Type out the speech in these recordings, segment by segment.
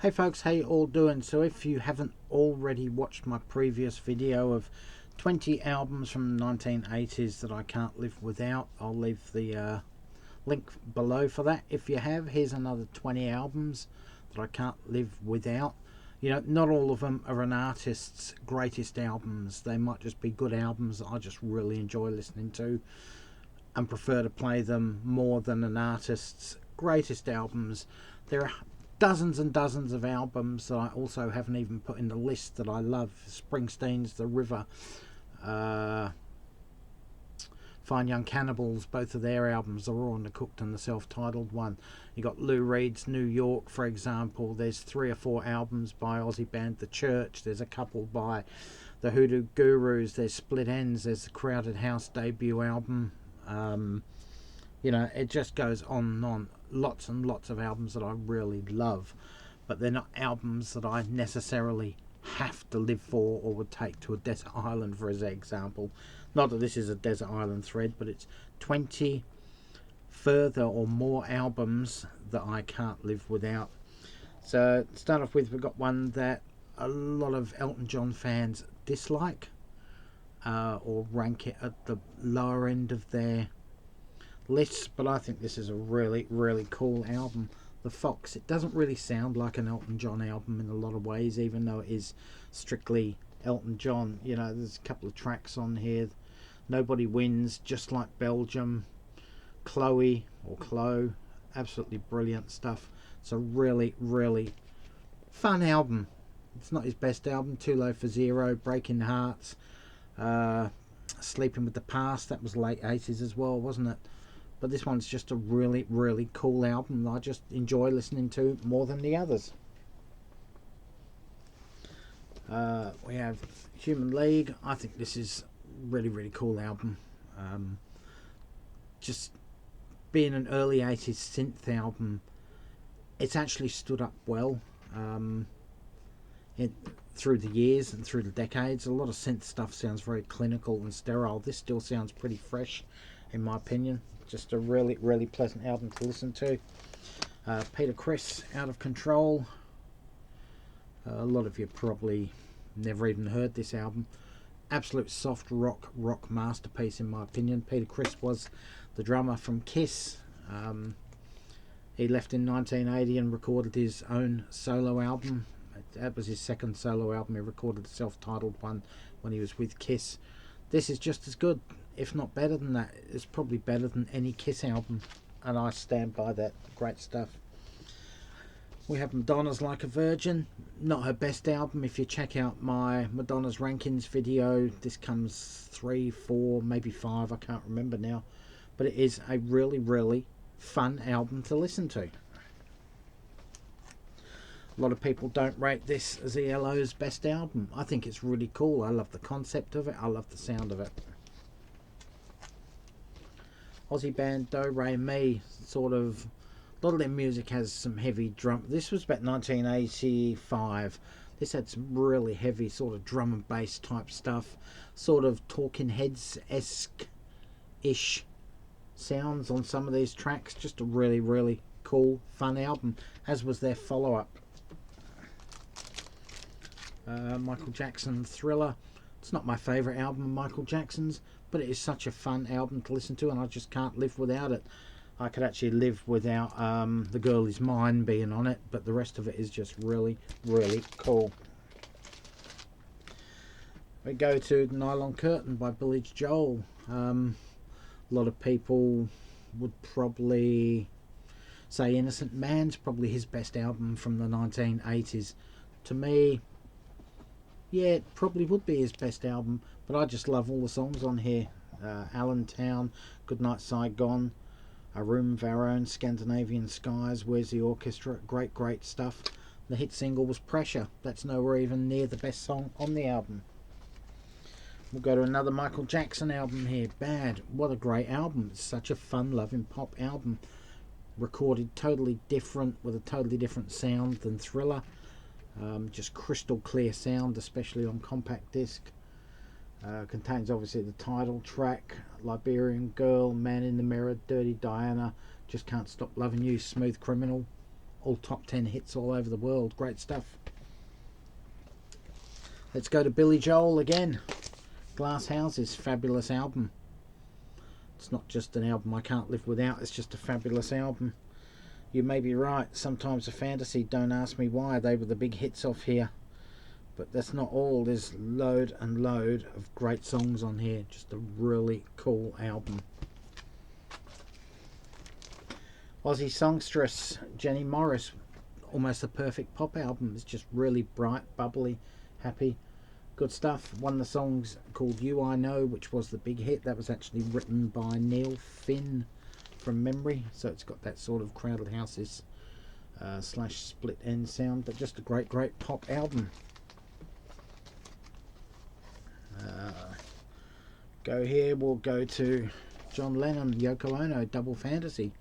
Hey folks, how you all doing? So if you haven't already watched my previous video of 20 albums from the 1980s that I can't live without, I'll leave the link below for that. If you have, here's another 20 albums that I can't live without. You know, not all of them are an artist's greatest albums. They might just be good albums that I just really enjoy listening to and prefer to play them more than an artist's greatest albums. There are dozens and dozens of albums that I also haven't even put in the list that I love. Springsteen's The River, Fine Young Cannibals, both of their albums are all on the Cooked and the self-titled one. You got Lou Reed's New York, for example. There's 3 or 4 albums by Aussie band The Church. There's a couple by the Hoodoo Gurus. There's Split Enz. There's the Crowded House debut album. You know, it just goes on and on. Lots and lots of albums that I really love, but they're not albums that I necessarily have to live for or would take to a desert island, for example. Not that this is a desert island thread, but it's 20 further or more albums that I can't live without. So to start off with, we've got one that a lot of Elton John fans dislike, or rank it at the lower end of their lists, but I think this is a really, really cool album. The Fox. It doesn't really sound like an Elton John album in a lot of ways, even though it is strictly Elton John. You know, there's a couple of tracks on here. Nobody Wins, Just Like Belgium, Chloe or Chloe, absolutely brilliant stuff. It's a really, really fun album. It's not his best album. Too Low for Zero, Breaking Hearts, Sleeping with the Past, that was late 80s as well, wasn't it? But this one's just a really, really cool album that I just enjoy listening to more than the others. We have Human League. I think this is really, really cool album. Just being an early 80s synth album, it's actually stood up well through the years and through the decades. A lot of synth stuff sounds very clinical and sterile. This still sounds pretty fresh, in my opinion. Just a really, really pleasant album to listen to. Peter Criss, Out of Control. A lot of you probably never even heard this album. Absolute soft rock masterpiece, in my opinion. Peter Criss was the drummer from Kiss. He left in 1980 and recorded his own solo album. That was his second solo album. He recorded a self-titled one when he was with Kiss. This is just as good, if not better than that. It's probably better than any Kiss album, and I stand by that. Great stuff. We have Madonna's Like a Virgin. Not her best album. If you check out my Madonna's Rankings video, this comes 3, 4, maybe 5, I can't remember now. But it is a really, really fun album to listen to. A lot of people don't rate this as ELO's best album. I think it's really cool. I love the concept of it. I love the sound of it. Aussie band Do Re Mi, sort of, a lot of their music has some heavy drum. This was about 1985. This had some really heavy sort of drum and bass type stuff, sort of Talking Heads-esque-ish sounds on some of these tracks. Just a really, really cool, fun album, as was their follow-up. Michael Jackson, Thriller. It's not my favourite album of Michael Jackson's, but it is such a fun album to listen to, and I just can't live without it. I could actually live without The Girl Is Mine being on it, but the rest of it is just really, really cool. We go to Nylon Curtain by Billy Joel. A lot of people would probably say Innocent Man's probably his best album from the 1980s. To me, yeah, it probably would be his best album, but I just love all the songs on here. Allentown, Goodnight Saigon, A Room of Our Own, Scandinavian Skies, Where's the Orchestra, great, great stuff. The hit single was Pressure. That's nowhere even near the best song on the album. We'll go to another Michael Jackson album here, Bad. What a great album. It's such a fun-loving pop album. Recorded totally different, with a totally different sound than Thriller. Just crystal clear sound, especially on compact disc. Contains obviously the title track, Liberian Girl, Man in the Mirror, Dirty Diana, Just Can't Stop Loving You, Smooth Criminal. all top 10 hits all over the world. Great stuff. Let's go to Billy Joel again. Glass Houses, fabulous album. It's not just an album I can't live without, it's just a fabulous album. You may be right, Sometimes a Fantasy, Don't Ask Me Why, they were the big hits off here. But that's not all, there's load and load of great songs on here. Just a really cool album. Aussie songstress Jenny Morris, almost a perfect pop album. It's just really bright, bubbly, happy, good stuff. One of the songs called You I Know, which was the big hit, that was actually written by Neil Finn from memory, so it's got that sort of Crowded Houses slash split end sound, but just a great pop album. Go here, we'll go to John Lennon, Yoko Ono, Double Fantasy.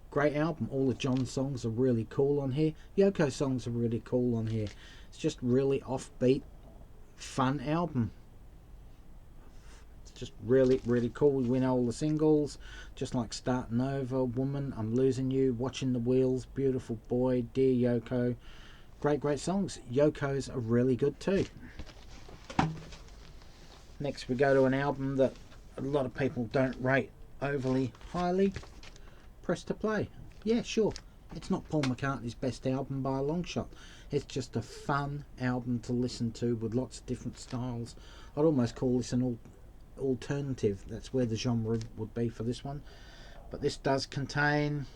Great album. All of John's songs are really cool on here. Yoko's songs are really cool on here. It's just really offbeat, fun album. It's just really cool. We win all the singles, just like Starting Over, Woman, I'm Losing You, Watching the Wheels, Beautiful Boy, Dear Yoko. Great songs. Yoko's are really good too. Next we go to an album that a lot of people don't rate overly highly. Press to Play. Yeah, sure. It's not Paul McCartney's best album by a long shot. It's just a fun album to listen to with lots of different styles. I'd almost call this an alternative. That's where the genre would be for this one. But this does contain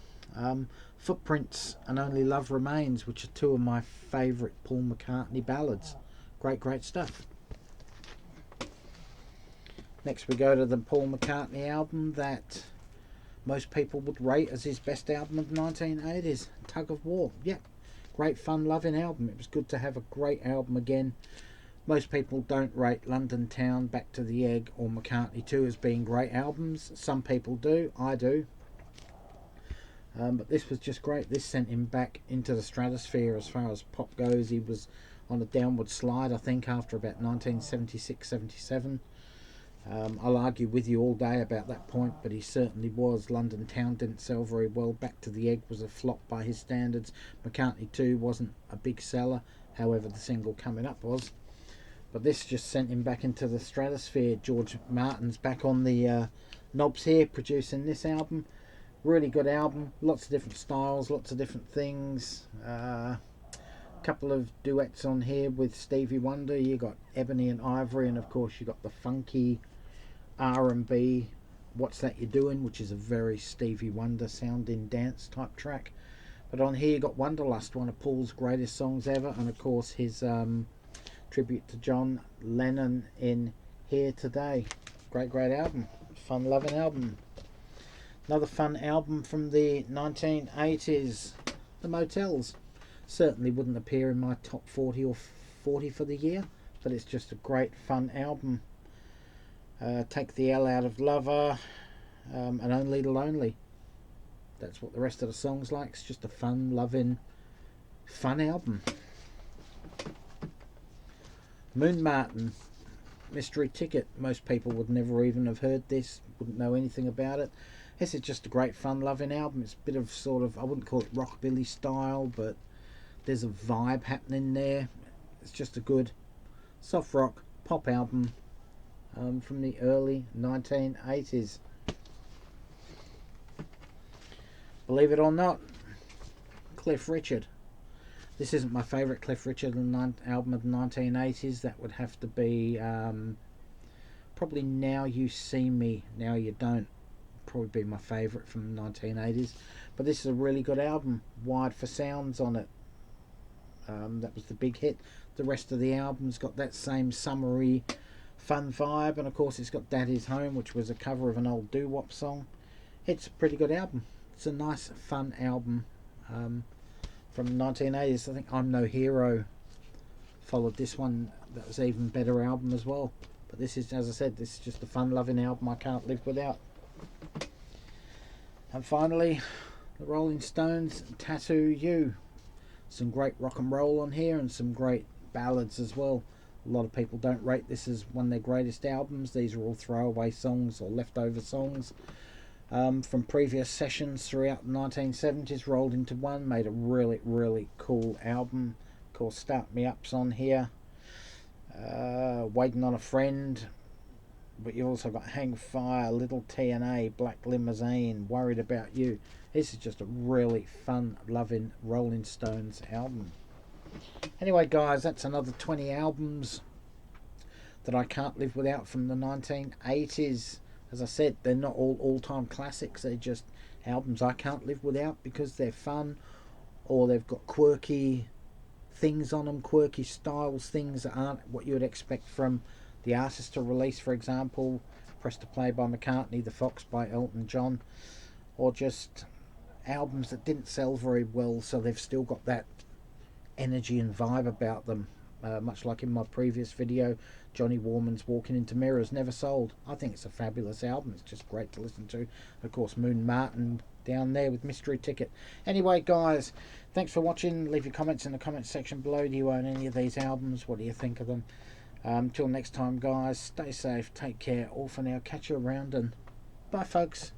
Footprints and Only Love Remains, which are two of my favourite Paul McCartney ballads. Great stuff. Next we go to the Paul McCartney album that most people would rate as his best album of the 1980s, Tug of War. Yeah, great fun loving album. It was good to have a great album again. Most people don't rate London Town, Back to the Egg or McCartney 2 as being great albums. Some people do, I do. But this was just great. This sent him back into the stratosphere as far as pop goes. He was on a downward slide, I think, after about 1976-77. I'll argue with you all day about that point, but he certainly was. London Town didn't sell very well. Back to the Egg was a flop by his standards. McCartney 2 wasn't a big seller, however the single coming up was. But this just sent him back into the stratosphere. George Martin's back on the knobs here, producing this album. Really good album. Lots of different styles, lots of different things. Couple of duets on here with Stevie Wonder. You got Ebony and Ivory, and of course you got the funky R&B What's That You Doing, which is a very Stevie Wonder sounding dance type track. But on here you got Wanderlust, one of Paul's greatest songs ever, and of course his tribute to John Lennon in Here Today. Great album, fun loving album. Another fun album from the 1980s, The Motels. Certainly wouldn't appear in my top 40 or 40 for the year, but it's just a great fun album. Take the L Out of Lover, and Only the Lonely. That's what the rest of the song's like. It's just a fun loving fun album. Moon Martin, Mystery Ticket. Most people would never even have heard this, wouldn't know anything about it. This is just a great fun loving album. It's a bit of sort of, I wouldn't call it rockabilly style, but there's a vibe happening there. It's just a good soft rock pop album from the early 1980s. Believe it or not, Cliff Richard. This isn't my favourite Cliff Richard album of the 1980s. That would have to be probably Now You See Me, Now You Don't. Probably be my favourite from the 1980s. But this is a really good album. Wired for Sounds on it. That was the big hit. The rest of the album's got that same summery fun vibe, and of course it's got Daddy's Home, which was a cover of an old doo-wop song. It's a pretty good album. It's a nice fun album from the 1980s. I think I'm No Hero followed this one. That was an even better album as well. But this is, as I said, this is just a fun loving album I can't live without. And finally, the Rolling Stones, Tattoo You. Some great rock and roll on here and some great ballads as well. A lot of people don't rate this as one of their greatest albums. These are all throwaway songs or leftover songs. from previous sessions throughout the 1970s, rolled into one, made a really, really cool album. Of course, Start Me Up's on here. Waiting on a Friend. But you've also got Hang Fire, Little TNA, Black Limousine, Worried About You. This is just a really fun, loving Rolling Stones album. Anyway, guys, that's another 20 albums that I can't live without from the 1980s. As I said, they're not all-time classics. They're just albums I can't live without because they're fun, or they've got quirky things on them, quirky styles, things that aren't what you would expect from the artist to release. For example, Press to Play by McCartney, The Fox by Elton John, or just albums that didn't sell very well, so they've still got that energy and vibe about them. Much like in my previous video, Johnny Warman's Walking Into Mirrors never sold. I think it's a fabulous album. It's just great to listen to. Of course, Moon Martin down there with Mystery Ticket. Anyway, guys, thanks for watching. Leave your comments in the comments section below. Do you own any of these albums? What do you think of them? Till next time, guys, stay safe, take care. All for now. Catch you around, and bye, folks.